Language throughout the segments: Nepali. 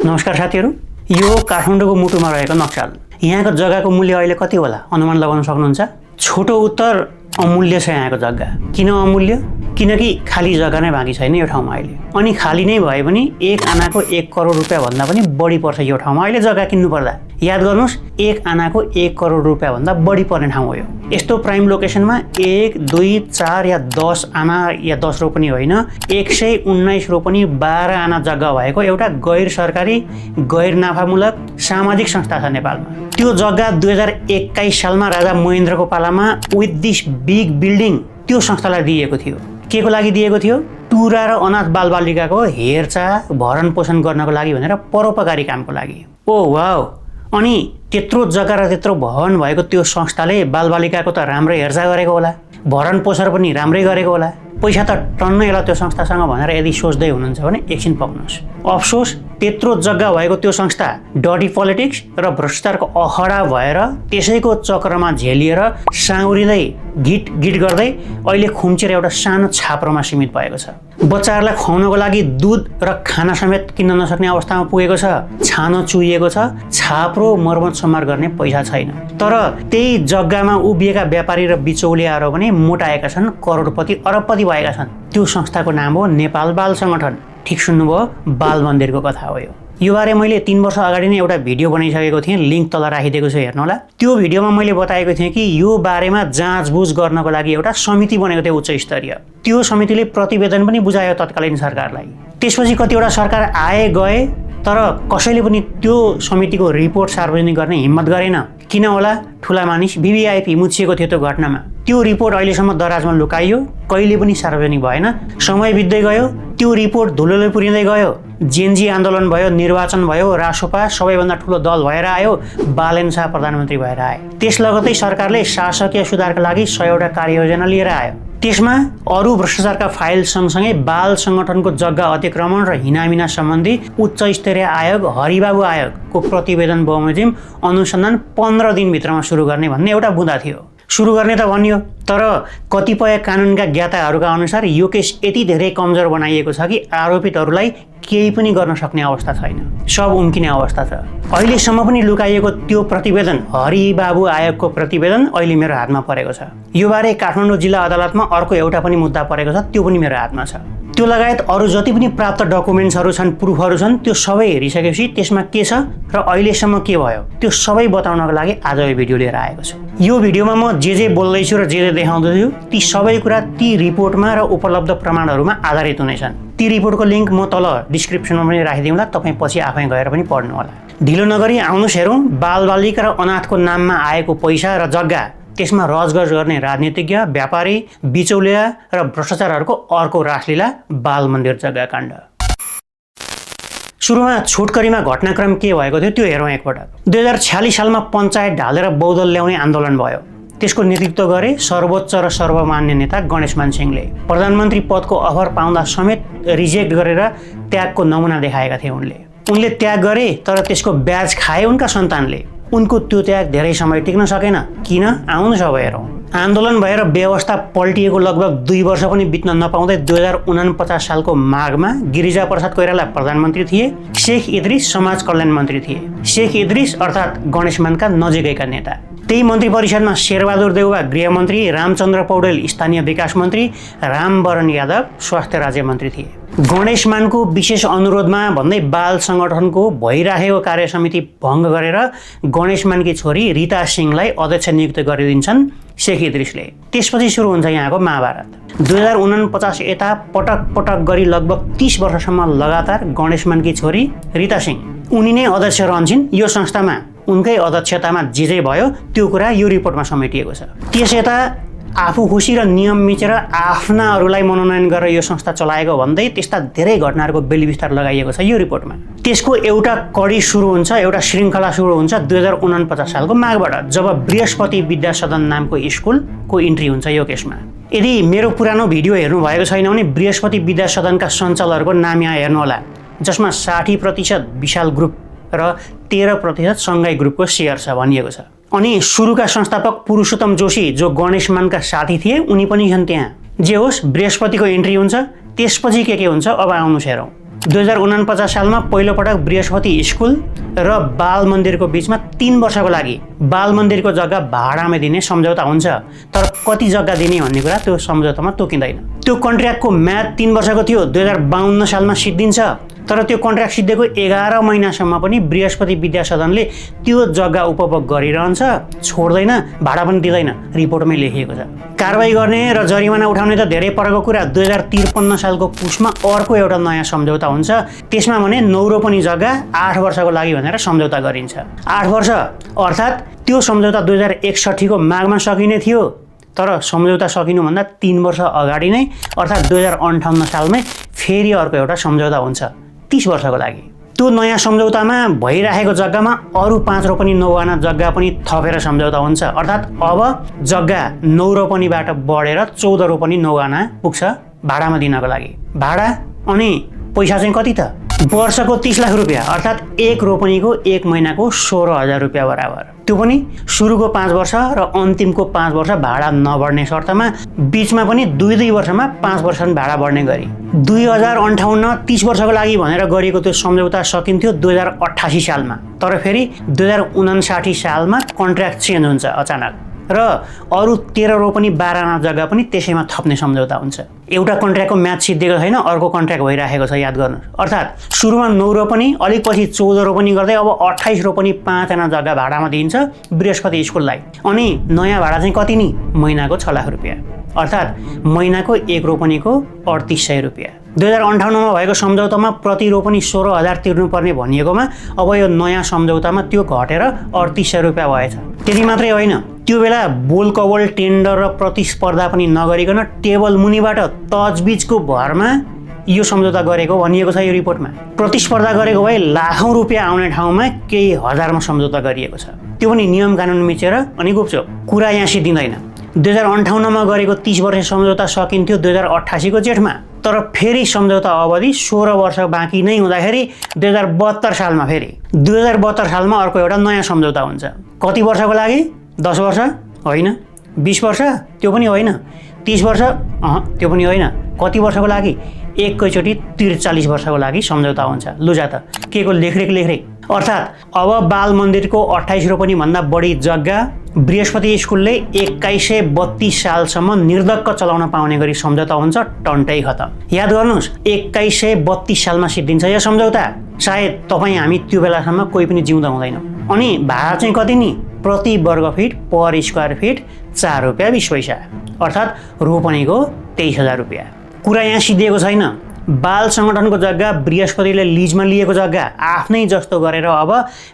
नमस्कार साथीहरू, यो काठमाडौँको मुटुमा रहेको नक्साल। यहाँको जग्गाको मूल्य अहिले कति होला अनुमान लगाउन सक्नुहुन्छ? छोटो उत्तर अमूल्य छ यहाँको जग्गा। किन अमूल्य? किनकि खाली जग्गा नै बाँकी छैन यो ठाउँमा अहिले। अनि खाली नै भए पनि 1 आनाको 1 करोड रुपियाँ भन्दा पनि बढी पर्छ यो ठाउँमा अहिले जग्गा किन्नु पर्दा। याद गर्नुहोस्, 1 आनाको 1 करोड रुपियाँ भन्दा बढी पर्ने ठाउँ हो यो। यस्तो प्राइम लोकेसनमा 1, 2, 4 या 10 आना या 10 रोपनी होइन, 119 रोपनी 12 आना जग्गा भएको एउटा गैर सरकारी, गैर नाफामूलक सामाजिक संस्था छ नेपालमा। त्यो जग्गा 2021 सालमा राजा महेन्द्रको पालामा विथ दिस बिग बिल्डिङ त्यो संस्थालाई दिएको थियो। के को लागि दिएको थियो? टुरा र अनाथ बालबालिकाको हेरचाह भरण पोषण गर्नको लागि भनेर परोपकारी कामको लागि। ओ वाउ! अनि त्यत्रो जग्गा र त्यत्रो भवन भएको त्यो संस्थाले बालबालिकाको त राम्रै हेरचाह गरेको होला, भरण पोषण पनि राम्रै गरेको होला, पैसा त टन्नै होला त्यो संस्थासँग भनेर यदि सोच्दै हुनुहुन्छ भने एकछिन पक्नुहोस्। अफसोस, त्यत्रो जग्गा भएको त्यो संस्था डटी पोलिटिक्स र भ्रष्टाचारको अखडा भएर त्यसैको चक्रमा झेलिएर साउरिँदै गिट गिट गर्दै अहिले खुम्चेर एउटा सानो छाप्रोमा सीमित भएको छ। बच्चाहरूलाई खुवाउनको लागि दुध र खाना समेत किन्न नसक्ने अवस्थामा पुगेको छ। छानो चुहिएको छ, छाप्रो मर्मत सम्हार गर्ने पैसा छैन। तर त्यही जग्गामा उभिएका व्यापारी र बिचौलियाहरू पनि मोटाएका छन्, करोडपति अरबपति भएका छन्। त्यो संस्थाको नाम हो नेपाल बाल सङ्गठन। ठिक सुन्नुभयो, बाल मन्दिरको कथा हो यो बारे मैले 3 वर्ष अगाडि नै एउटा भिडियो बनाइसकेको थिएँ, लिङ्क तल राखिदिएको छु, हेर्नुहोला। त्यो भिडियोमा मैले बताएको थिएँ कि यो बारेमा जाँचबुझ गर्नको लागि एउटा समिति बनेको थियो उच्च स्तरीय। त्यो समितिले प्रतिवेदन पनि बुझायो तत्कालीन सरकारलाई। त्यसपछि कतिवटा सरकार आए गए, तर कसैले पनि त्यो समितिको रिपोर्ट सार्वजनिक गर्ने हिम्मत गरेन। किन होला? ठुला मानिस भिभिआइपी मुछिएको थियो त्यो घटनामा। त्यो रिपोर्ट अहिलेसम्म दराजमा लुकाइयो, कहिले पनि सार्वजनिक भएन। समय बित्दै गयो, त्यो रिपोर्ट धुलोले पुरिँदै गयो। जेनजी आन्दोलन भयो, निर्वाचन भयो, रासोपा सबैभन्दा ठुलो दल भएर आयो, बालेन शाह प्रधानमन्त्री भएर आए। त्यस लगत्तै सरकारले शासकीय सुधारका लागि 100 वटा कार्ययोजना लिएर आयो। त्यसमा अरू भ्रष्टाचारका फाइल सँगसँगै बाल सङ्गठनको जग्गा अतिक्रमण र हिनामिना सम्बन्धी उच्च स्तरीय आयोग हरिबाबु आयोगको प्रतिवेदन बमोजिम अनुसन्धान 15 दिनभित्रमा सुरु गर्ने भन्ने एउटा बुँदा थियो। सुरु गर्ने त भनियो, तर कतिपय कानुनका ज्ञाताहरूका अनुसार यो केस यति धेरै कमजोर बनाइएको छ कि आरोपितहरूलाई केही पनि गर्न सक्ने अवस्था छैन, सब उम्किने अवस्था छ। अहिलेसम्म पनि लुकाइएको त्यो प्रतिवेदन, हरिबाबु आयोगको प्रतिवेदन अहिले मेरो हातमा परेको छ। यो बारे काठमाडौँ जिल्ला अदालतमा अर्को एउटा पनि मुद्दा परेको छ, त्यो पनि मेरो हातमा छ। त्यो लगायत अरू जति पनि प्राप्त डकुमेन्ट्सहरू छन्, प्रुफहरू छन्, त्यो सबै हेरिसकेपछि त्यसमा के छ र अहिलेसम्म के भयो त्यो सबै बताउनको लागि आज यो भिडियो लिएर आएको छु। यो भिडियोमा म जे बोल्दैछु र जे देखाउँदैछु ती सबै कुरा ती रिपोर्टमा र उपलब्ध प्रमाणहरूमा आधारित हुनेछन्। ती रिपोर्टको लिङ्क म तल डिस्क्रिप्सनमा पनि राखिदिउँला, तपाईँ पछि आफै गएर पनि पढ्नु होला। ढिलो नगरी आउनुहोस् हेरौँ बालबालिका र अनाथको नाममा आएको पैसा र जग्गा, त्यसमा रजगज गर्ने राजनीतिज्ञ, व्यापारी, बिचौलिया र भ्रष्टाचारहरूको अर्को रासलीला, बाल मन्दिर जग्गा काण्ड। सुरुमा छोटकरीमा घटनाक्रम के भएको थियो त्यो हेरौँ एकपटक। 2046 सालमा पञ्चायत ढालेर बहुदल ल्याउने आन्दोलन भयो। त्यसको नेतृत्व गरे सर्वोच्च र सर्वमान्य नेता गणेशमान सिंहले। प्रधानमन्त्री पदको अफर पाउँदा समेत रिजेक्ट गरेर त्यागको नमुना देखाएका थिए उनले त्याग गरे, तर त्यसको ब्याज खाए उनका सन्तानले। उनको त्यो त्याग धेरै समय टिक्न सकेन। किन? आउनुहोस् अब हेरौँ। आन्दोलन भएर व्यवस्था पल्टिएको लगभग 2 वर्ष पनि बित्न नपाउँदै 2049 सालको माघमा गिरिजा प्रसाद कोइराला प्रधानमन्त्री थिए, शेख इद्रिस समाज कल्याण मन्त्री थिए। शेख इद्रिस अर्थात् गणेशमानका नजिकैका नेता। त्यही मन्त्री परिषदमा शेरबहादुर देउवा गृहमन्त्री, रामचन्द्र पौडेल स्थानीय विकास मन्त्री, रामवरण यादव स्वास्थ्य राज्य मन्त्री थिए। गणेशमानको विशेष अनुरोधमा भन्दै बाल सङ्गठनको भइराखेको कार्य समिति भङ्ग गरेर गणेशमानकी छोरी रीता सिंहलाई अध्यक्ष नियुक्त गरिदिन्छन् शेख इद्रिसले। त्यसपछि सुरु हुन्छ यहाँको महाभारत। 2049 यता पटक पटक गरी लगभग 30 वर्षसम्म लगातार गणेशमानकी छोरी रीता सिंह उनी नै अध्यक्ष रहन्छन् यो संस्थामा। उनकै अध्यक्षतामा जे भयो त्यो कुरा यो रिपोर्टमा समेटिएको छ। त्यस यता आफू खुसी र नियम मिचेर आफ्नाहरूलाई मनोनयन गरेर यो संस्था चलाएको भन्दै त्यस्ता धेरै घटनाहरूको बेलिबिस्तार लगाइएको छ यो रिपोर्टमा। त्यसको एउटा कडी सुरु हुन्छ, एउटा श्रृङ्खला सुरु हुन्छ 2049 सालको माघबाट, जब बृहस्पति विद्या सदन नामको स्कुलको इन्ट्री हुन्छ यो केसमा। यदि मेरो पुरानो भिडियो हेर्नुभएको छैन भने बृहस्पति विद्या सदनका सञ्चालकहरूको नाम यहाँ हेर्नुहोला, जसमा 60% विशाल ग्रुप र 13% सङ्घाई ग्रुपको सेयर छ भनिएको छ। अनि सुरुका संस्थापक पुरुषोत्तम जोशी जो गणेशमानका साथी थिए उनी पनि छन् त्यहाँ। जे होस्, बृहस्पतिको इन्ट्री हुन्छ। त्यसपछि के हुन्छ अब आउनुहोस् हेरौँ। 2049 सालमा पहिलोपटक बृहस्पति स्कुल र बाल मन्दिरको बीचमा 3 वर्षको लागि बाल मन्दिरको जग्गा भाडामा दिने सम्झौता हुन्छ। तर कति जग्गा दिने भन्ने कुरा त्यो सम्झौतामा तोकिँदैन। त्यो कन्ट्र्याक्टको म्याद 3 वर्षको थियो, 2052 सालमा सिद्धिन्छ। तर त्यो कन्ट्र्याक्ट सिद्धेको 11 महिनासम्म पनि बृहस्पति विद्या सदनले त्यो जग्गा उपभोग गरिरहन्छ, छोड्दैन, भाडा पनि दिँदैन, रिपोर्टमै लेखिएको छ। कारबाही गर्ने र जरिमाना उठाउने त धेरै परको कुरा। 2053 सालको पुसमा अर्को एउटा नयाँ सम्झौता हुन्छ। त्यसमा भने नौरोपनी जग्गा 8 वर्षको लागि भनेर सम्झौता गरिन्छ। 8 वर्ष अर्थात् त्यो सम्झौता 2061 को माघमा सकिने थियो, तर सम्झौता सकिनुभन्दा 3 वर्ष अगाडि नै अर्थात् 2058 सालमै फेरि अर्को एउटा सम्झौता हुन्छ 30 वर्षको लागि। त्यो नयाँ सम्झौतामा भइरहेको जग्गामा अरू 5 रोपनी नौआना जग्गा पनि थपेर सम्झौता हुन्छ। अर्थात् अब जग्गा 9 रोपनीबाट बढेर 14 रोपनी नौआना पुग्छ भाडामा दिनको लागि। भाडा अनि पैसा चाहिँ कति त? वर्षको 30 लाख रुपियाँ अर्थात् 1 रोपनीको 1 महिनाको 16,000 रुपियाँ बराबर। त्यो पनि सुरुको 5 वर्ष र अन्तिमको 5 वर्ष भाडा नबढ्ने शर्तमा, बीचमा पनि 2 वर्षमा 5 वर्ष भाडा बढ्ने गरी। 2058 30 वर्षको लागि भनेर गरिएको त्यो सम्झौता सकिन्थ्यो 2088 सालमा। तर फेरि 2059 सालमा कन्ट्र्याक्ट चेन्ज हुन्छ अचानक र अरू 13 रोपनी 12 आना जग्गा पनि त्यसैमा थप्ने सम्झौता हुन्छ। एउटा कन्ट्र्याक्टको म्याच सिद्धिएको छैन, अर्को कन्ट्र्याक्ट भइरहेको छ, याद गर्नुहोस्। अर्थात् सुरुमा 9 रोपनी, अलिक पछि 14 रोपनी गर्दै अब 28 रोपनी 5 आना जग्गा भाडामा दिइन्छ बृहस्पति स्कुललाई। अनि नयाँ भाडा चाहिँ कति नि? महिनाको 6 लाख रुपियाँ अर्थात् महिनाको 1 रोपनीको 3800 रुपियाँ। 2058 भएको सम्झौतामा प्रति रोपनी 16,000 तिर्नुपर्ने भनिएकोमा अब यो नयाँ सम्झौतामा त्यो घटेर 3800 रुपियाँ भएछ। त्यति मात्रै होइन, त्यो बेला बोल कवल टेन्डर र प्रतिस्पर्धा पनि नगरिकन टेबल मुनिबाट तजबिजको भरमा यो सम्झौता गरेको भनिएको छ यो रिपोर्टमा। प्रतिस्पर्धा गरेको भए लाखौं रुपियाँ आउने ठाउँमा केही हजारमा सम्झौता गरिएको छ। त्यो पनि नियम कानुन मिचेर अनि गुप्चुप। कुरा यहाँ सिद्धिँदैन। 2058 गरेको 30 वर्ष सम्झौता सकिन्थ्यो 2088 को जेठमा। तर फेरि सम्झौता अवधि 16 वर्ष बाँकी नै हुँदाखेरि 2072 सालमा फेरि 2072 सालमा अर्को एउटा नयाँ सम्झौता हुन्छ। कति वर्षको लागि? 10 वर्ष होइन, 20 वर्ष त्यो पनि होइन, 30 वर्ष त्यो पनि होइन, कति वर्षको लागि? एकैचोटि 43 वर्षको लागि सम्झौता हुन्छ। लुजा त के को लेखरेख। अर्थात् अब बाल मन्दिरको 28 रोपनी भन्दा बढी जग्गा बृहस्पति स्कुलले 2132 सालसम्म निर्धक्क चलाउन पाउने गरी सम्झौता हुन्छ। टन्टै खतम। याद गर्नुहोस्, 2132 सालमा सिद्धिन्छ यो सम्झौता। सायद तपाईँ हामी त्यो बेलासम्म कोही पनि जिउँदा हुँदैनौँ। अनि भाडा चाहिँ कति नि? प्रति वर्ग फिट पर स्क्वायर फिट 4 रुपियाँ 20 पैसा अर्थात् रोपनीको 23,000 रुपियाँ। कुरा यहाँ सिद्धिएको छैन। बाल सङ्गठनको जग्गा बृहस्पतिले लिजमा लिएको जग्गा आफ्नै जस्तो गरेर अब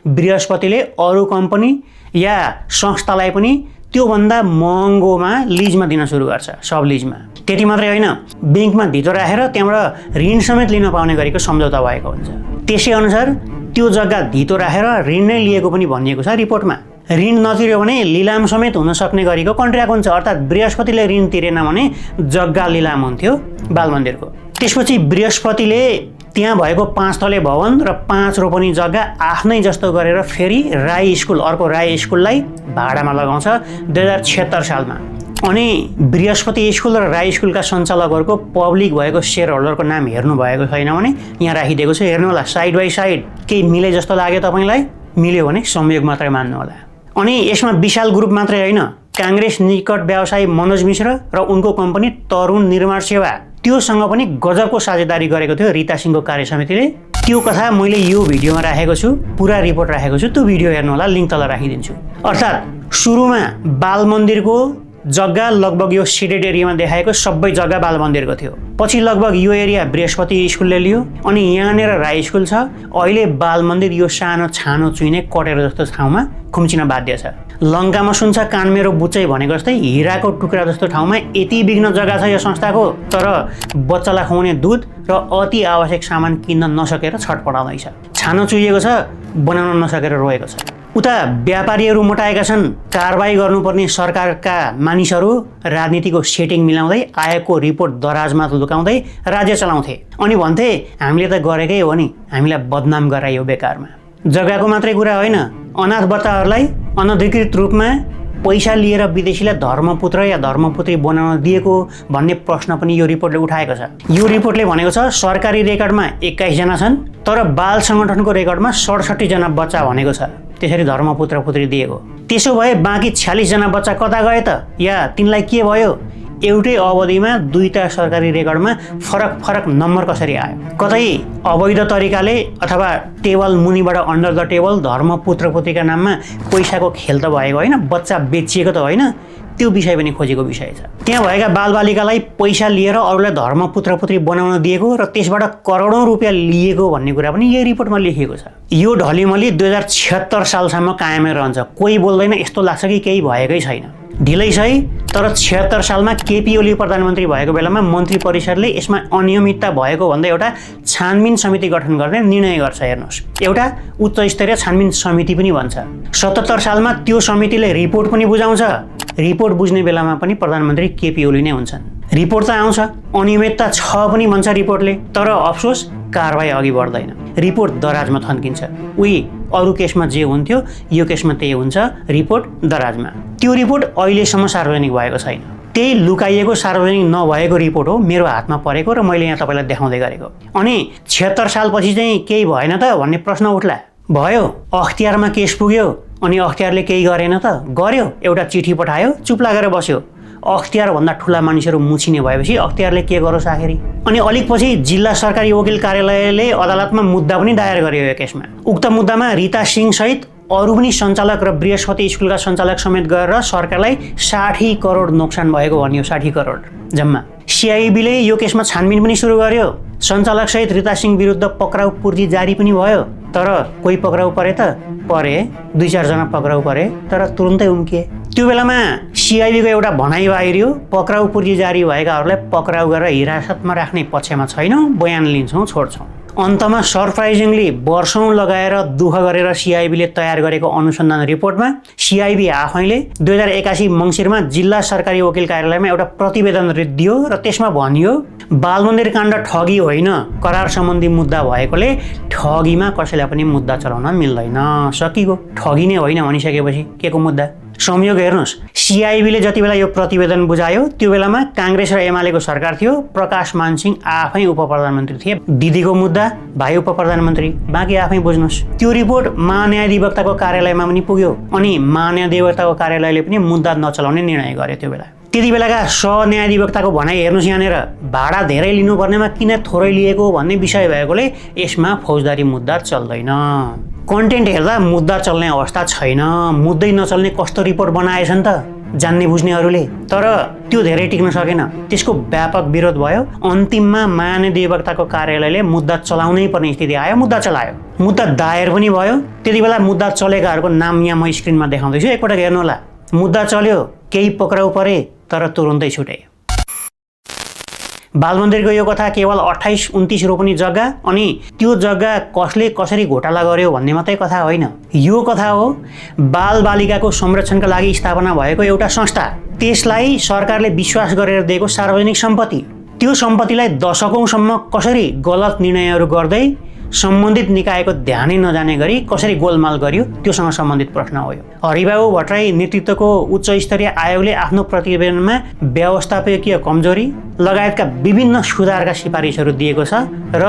बृहस्पतिले अरू कम्पनी या संस्थालाई पनि त्योभन्दा महँगोमा लिजमा दिन सुरु गर्छ, सब लिजमा। त्यति मात्रै होइन, ब्याङ्कमा धितो राखेर त्यहाँबाट ऋण समेत लिन पाउने गरेको सम्झौता भएको हुन्छ। त्यसै अनुसार त्यो जग्गा धितो राखेर ऋण नै लिएको पनि भनिएको छ रिपोर्टमा। ऋण नतिर्यो भने लिलाम समेत हुन सक्ने गरेको कन्ट्र्याक्ट हुन्छ। अर्थात् बृहस्पतिले ऋण तिरेन भने जग्गा लिलाम हुन्थ्यो बाल मन्दिरको। त्यसपछि बृहस्पतिले त्यहाँ भएको 5 तले भवन र 5 रोपनी जग्गा आफ्नै जस्तो गरेर फेरि राई स्कुल, अर्को राई स्कुललाई भाडामा लगाउँछ 2076 सालमा। अनि बृहस्पति स्कुल र राई स्कुलका सञ्चालकहरूको पब्लिक भएको सेयर होल्डरको नाम हेर्नु भएको छैन भने यहाँ राखिदिएको छ, हेर्नु होला साइड बाई साइड। केही मिले जस्तो लाग्यो तपाईँलाई? मिल्यो भने संयोग मात्रै मान्नु होला। अनि यसमा विशाल ग्रुप मात्रै होइन, काङ्ग्रेस निकट व्यवसायी मनोज मिश्र र उनको कम्पनी तरुण निर्माण सेवा, त्योसँग पनि गजबको साझेदारी गरेको थियो रीता सिंहको कार्य समितिले। त्यो कथा मैले यो भिडियोमा राखेको छु, पुरा रिपोर्ट राखेको छु, त्यो भिडियो हेर्नु होला, लिङ्क तल राखिदिन्छु। अर्थात् सुरुमा बाल मन्दिरको जग्गा लगभग यो सिडेड एरियामा देखाएको सबै जग्गा बाल मन्दिरको थियो। पछि लगभग यो एरिया बृहस्पति स्कुलले लियो अनि यहाँनिर राई स्कुल छ। अहिले बाल मन्दिर यो सानो छानो चुइने कटेर जस्तो ठाउँमा खुम्चिन बाध्य छ। लङ्कामा सुन्छ कान मेरो बुच्चै भनेको जस्तै हिराको टुक्रा जस्तो ठाउँमा यति बिघ्न जग्गा छ यो संस्थाको, तर बच्चालाई खुवाउने दुध र अति आवश्यक सामान किन्न नसकेर छटपटाउँदैछ। छानो चुइएको छ, बनाउन नसकेर रोएको छ। उता व्यापारीहरू मोटाएका छन्। कारबाही गर्नुपर्ने सरकारका मानिसहरू राजनीतिको सेटिङ मिलाउँदै आएको रिपोर्ट दराजमा लुकाउँदै राज्य चलाउँथे अनि भन्थे हामीले त गरेकै हो नि, हामीलाई बदनाम गराइयो बेकारमा। जग्गाको मात्रै कुरा होइन, अनाथ बच्चाहरूलाई अनधिकृत रूपमा पैसा लिएर विदेशीलाई धर्मपुत्र या धर्मपुत्री बनाउन दिएको भन्ने प्रश्न पनि यो रिपोर्टले उठाएको छ। यो रिपोर्टले भनेको छ सरकारी रेकर्डमा 21 जना छन् तर बाल संगठनको रेकर्डमा 67 जना बच्चा भनेको छ त्यसरी धर्मपुत्र पुत्री दिएको। त्यसो भए बाँकी 46 जना बच्चा कता गए त या तिनलाई के भयो? एउटै अवधिमा दुईटा सरकारी रेकर्डमा फरक नम्बर कसरी आयो? कतै अवैध तरिकाले अथवा टेबल मुनिबाट अन्डर द टेबल धर्मपुत्र पुत्रीका नाममा पैसाको खेल त भएको होइन, बच्चा बेचिएको त होइन? त्यो विषय पनि खोजेको विषय छ। त्यहाँ भएका बालबालिकालाई पैसा लिएर अरूलाई धर्मपुत्र पुत्री बनाउन दिएको र त्यसबाट करोडौँ रुपियाँ लिएको भन्ने कुरा पनि यही रिपोर्टमा लेखिएको छ। यो ढलिमली 2076 सालसम्म कायमै रहन्छ। कोही बोल्दैन यस्तो लाग्छ कि केही भएकै छैन। ढिलै सही तर 76 सालमा केपी ओली प्रधानमन्त्री भएको बेलामा मन्त्री परिषदले यसमा अनियमितता भएको भन्दै एउटा छानबिन समिति गठन गर्ने निर्णय गर्छ। हेर्नुहोस्, एउटा उच्च स्तरीय छानबिन समिति पनि भन्छ। 77 सालमा त्यो समितिले रिपोर्ट पनि बुझाउँछ। रिपोर्ट बुझ्ने बेलामा पनि प्रधानमन्त्री केपी ओली नै हुन्छन्। रिपोर्ट त आउँछ, अनियमितता छ पनि भन्छ रिपोर्टले, तर अफसोस कारबाही अघि बढ्दैन। रिपोर्ट दराजमा थन्किन्छ। उही अरू केसमा जे हुन्थ्यो यो केसमा त्यही हुन्छ, रिपोर्ट दराजमा। त्यो रिपोर्ट अहिलेसम्म सार्वजनिक भएको छैन। त्यही लुकाइएको सार्वजनिक नभएको रिपोर्ट हो मेरो हातमा परेको र मैले यहाँ तपाईँलाई देखाउँदै गरेको। अनि 76 सालपछि चाहिँ केही भएन त भन्ने प्रश्न उठ्ला। भयो, अख्तियारमा केस पुग्यो अनि अख्तियारले केही गरेन त? गर्यो, एउटा चिठी पठायो, चुप लागेर बस्यो। अख्तियार भन्दा ठुला मानिसहरू मुछिने भएपछि अख्तियारले के गरोस् आखिरी? अनि अलिक पछि जिल्ला सरकारी वकिल कार्यालयले अदालतमा मुद्दा पनि दायर गर्यो यो केसमा। उक्त मुद्दामा रिता सिंह सहित अरू पनि सञ्चालक र बृहस्पति स्कुलका सञ्चालक समेत गएर सरकारलाई 60 करोड नोक्सान भएको भनियो। 60 करोड जम्मा। सिआइबीले यो केसमा छानबिन पनि सुरु गर्यो। सञ्चालक सहित रिता सिंह विरुद्ध पक्राउ पूर्ति जारी पनि भयो। तर कोही पक्राउ परे त? परे, 2-4 जना पक्राउ परे तर तुरुन्तै उम्किए। त्यो बेलामा सिआइबीको एउटा भनाइ बाहिरियो, पक्राउ पूर्ति जारी भएकाहरूलाई पक्राउ गरेर हिरासतमा राख्ने पक्षमा छैनौँ, बयान लिन्छौँ, छोड्छौँ। अन्तमा सरप्राइजिङली वर्षौँ लगाएर दुःख गरेर सिआइबीले तयार गरेको अनुसन्धान रिपोर्टमा सिआइबी आफैले 2081 मङ्सिरमा जिल्ला सरकारी वकिल कार्यालयमा एउटा प्रतिवेदन दियो र त्यसमा भनियो बालमन्दिर काण्ड ठगी होइन, करार सम्बन्धी मुद्दा भएकोले ठगीमा कसैलाई पनि मुद्दा चलाउन मिल्दैन। सकिगयो। ठगी नै होइन भनिसकेपछि के को मुद्दा? संयोग हेर्नुहोस्, सिआइबीले जति बेला यो प्रतिवेदन बुझायो त्यो बेलामा काङ्ग्रेस र एमालेको सरकार थियो। प्रकाश मान सिंह आफै उप प्रधानमन्त्री थिए। दिदीको मुद्दा, भाइ उप प्रधानमन्त्री, बाँकी आफै बुझ्नुहोस्। त्यो रिपोर्ट महान्यायाधिवक्ताको कार्यालयमा पनि पुग्यो अनि महान्यायाधिवक्ताको कार्यालयले पनि मुद्दा नचलाउने निर्णय गर्यो। त्यो बेला त्यति बेलाका सहन्यायाधिवक्ताको भनाइ हेर्नुहोस्, यहाँनिर भाडा धेरै लिनुपर्नेमा किन थोरै लिएको भन्ने विषय भएकोले यसमा फौजदारी मुद्दा चल्दैन। कन्टेन्ट हेर्दा मुद्दा चल्ने अवस्था छैन। मुद्दै नचल्ने कस्तो रिपोर्ट बनाएछन् त जान्ने बुझ्नेहरूले। तर त्यो धेरै टिक्न सकेन, त्यसको व्यापक विरोध भयो। अन्तिममा महान्यायाधिवक्ताको कार्यालयले मुद्दा चलाउनै पर्ने स्थिति आयो, मुद्दा चलायो। मुद्दा दायर पनि भयो। त्यति बेला मुद्दा चलेकाहरूको नाम यहाँ म स्क्रिनमा देखाउँदैछु, एकपटक हेर्नु होला। मुद्दा चल्यो, केही पक्राउ परे तर तुरुन्तै छुटे। बालमन्दिरको यो कथा केवल 28-29 रोपनी जग्गा अनि त्यो जग्गा कसले कसरी घोटाला गर्यो भन्ने मात्रै कथा होइन। यो कथा हो बालबालिकाको संरक्षणका लागि स्थापना भएको एउटा संस्था। त्यसलाई सरकारले विश्वास गरेर दिएको सार्वजनिक सम्पत्ति। त्यो सम्पत्तिलाई दशकौँसम्म कसरी गलत निर्णयहरू गर्दै सम्बन्धित निकायको ध्यानै नजाने गरी कसरी गोलमाल गर्यो त्योसँग सम्बन्धित प्रश्न हो यो। हरिबाबु भट्टराई नेतृत्वको उच्च स्तरीय आयोगले आफ्नो प्रतिवेदनमा व्यवस्थापकीय कमजोरी लगायतका विभिन्न सुधारका सिफारिसहरू दिएको छ र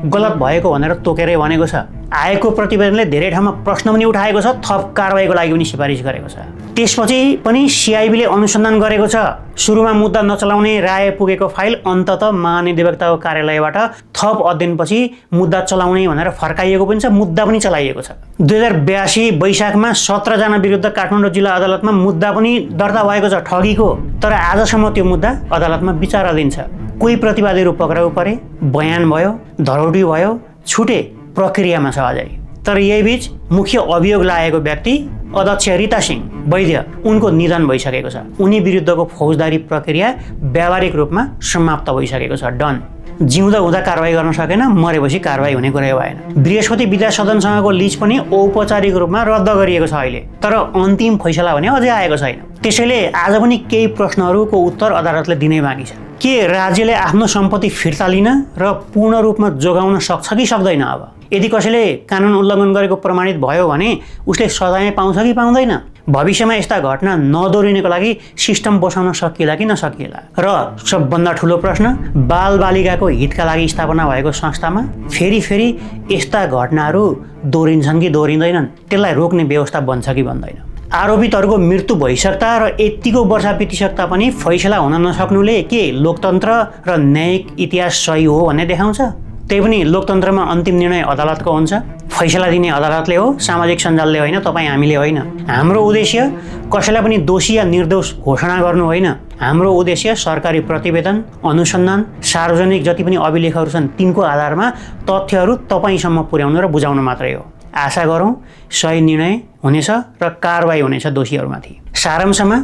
गलत भएको भनेर तोकेरै भनेको छ। आयोगको प्रतिवेदनले धेरै ठाउँमा प्रश्न पनि उठाएको छ, थप कारबाहीको लागि पनि सिफारिस गरेको छ। त्यसपछि पनि सिआइबीले अनुसन्धान गरेको छ। सुरुमा मुद्दा नचलाउने राय पुगेको फाइल अन्ततः महान्यायाधिवक्ताको कार्यालयबाट थप अध्ययनपछि मुद्दा चलाउने भनेर फर्काइएको पनि छ, मुद्दा पनि चलाइएको छ। 2082 वैशाखमा 17 जना विरुद्ध काठमाडौँ जिल्ला अदालतमा मुद्दा पनि दर्ता भएको छ ठगीको। तर आजसम्म त्यो मुद्दा अदालतमा विचाराधीन छ। कोही प्रतिवादीहरू पक्राउ परे, बयान भयो, धरौटी भयो, छुटे, प्रक्रियामा छ अझै। तर यही बीच मुख्य अभियोग लागेको व्यक्ति अध्यक्ष रिता सिंह वैद्य उनको निधन भइसकेको छ। उनी विरुद्धको फौजदारी प्रक्रिया व्यावहारिक रूपमा समाप्त भइसकेको छ। डन। जिउँदा हुँदा कारबाही गर्न सकेन, मरेपछि कारबाही हुने कुरै भएन। बृहस्पति विद्या सदनसँगको लिज पनि औपचारिक रूपमा रद्द गरिएको छ अहिले, तर अन्तिम फैसला भने अझै आएको छैन। त्यसैले आज पनि केही प्रश्नहरूको उत्तर अदालतले दिनै बाँकी छ। के राज्यले आफ्नो सम्पत्ति फिर्ता लिन र पूर्ण रूपमा जोगाउन सक्छ कि सक्दैन? अब यदि कसैले कानुन उल्लङ्घन गरेको प्रमाणित भयो भने उसले सजाय पाउँछ कि पाउँदैन? भविष्यमा यस्ता घटना नदोहोरिनको लागि सिस्टम बसाउन सकिएला कि नसकिएला। र सबभन्दा ठुलो प्रश्न, बालबालिकाको हितका लागि स्थापना भएको संस्थामा फेरि यस्ता घटनाहरू दोहोरिन्छन् कि दोहोरिँदैनन्, त्यसलाई रोक्ने व्यवस्था बन्छ कि बन्दैन। आरोपितहरूको मृत्यु भइसक्दा र यतिको वर्ष बितिसक्दा पनि फैसला हुन नसक्नुले के लोकतन्त्र र न्यायिक इतिहास सही हो भन्ने देखाउँछ? त्यही पनि लोकतन्त्रमा अन्तिम निर्णय अदालतको हुन्छ, फैसला दिने अदालतले हो, सामाजिक सञ्जालले होइन, तपाईँ हामीले होइन। हाम्रो उद्देश्य कसैलाई पनि दोषी या निर्दोष घोषणा गर्नु होइन। हाम्रो उद्देश्य सरकारी प्रतिवेदन, अनुसन्धान, सार्वजनिक जति पनि अभिलेखहरू छन् तिनको आधारमा तथ्यहरू तपाईँसम्म पुर्याउनु र बुझाउनु मात्रै हो। आशा गरौँ सही निर्णय हुनेछ र कारबाही हुनेछ दोषीहरूमाथि। सारांशमा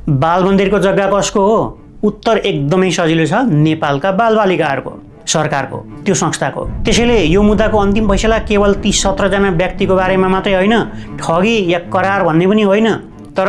बालमन्दिरको जग्गा कसको हो? उत्तर एकदमै सजिलो छ, नेपालका बालबालिकाहरूको, सरकारको, त्यो संस्थाको। त्यसैले यो मुद्दाको अन्तिम फैसला केवल ती 17 जना व्यक्तिको बारेमा मात्रै होइन, ठगी या करार भन्ने पनि होइन, तर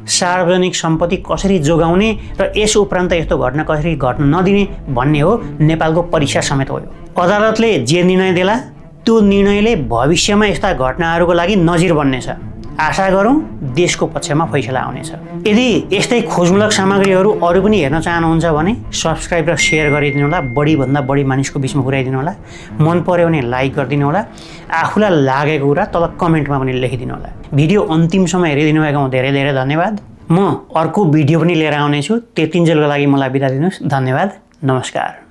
सार्वजनिक सम्पत्ति कसरी जोगाउने र यस उपरान्त यस्तो घटना कसरी घट्न नदिने भन्ने हो। नेपालको परीक्षा समेत हो। अदालतले जे निर्णय देला त्यो निर्णयले भविष्यमा यस्ता घटनाहरूको लागि नजिर बन्नेछ। आशा गरौँ देशको पक्षमा फैसला आउनेछ। यदि यस्तै खोजमूलक सामग्रीहरू अरू पनि हेर्न चाहनुहुन्छ भने सब्सक्राइब र सेयर गरिदिनु होला, बढीभन्दा बढी मानिसको बिचमा पुर्याइदिनु होला, मन पर्यो भने लाइक गरिदिनु होला, आफूलाई लागेको कुरा तल कमेन्टमा पनि लेखिदिनु होला। भिडियो अन्तिमसम्म हेरिदिनु भएकोमा धेरै धेरै धन्यवाद। म अर्को भिडियो पनि लिएर आउनेछु। त्यतिन्जेलको लागि मलाई बिदा दिनुहोस्। धन्यवाद। नमस्कार।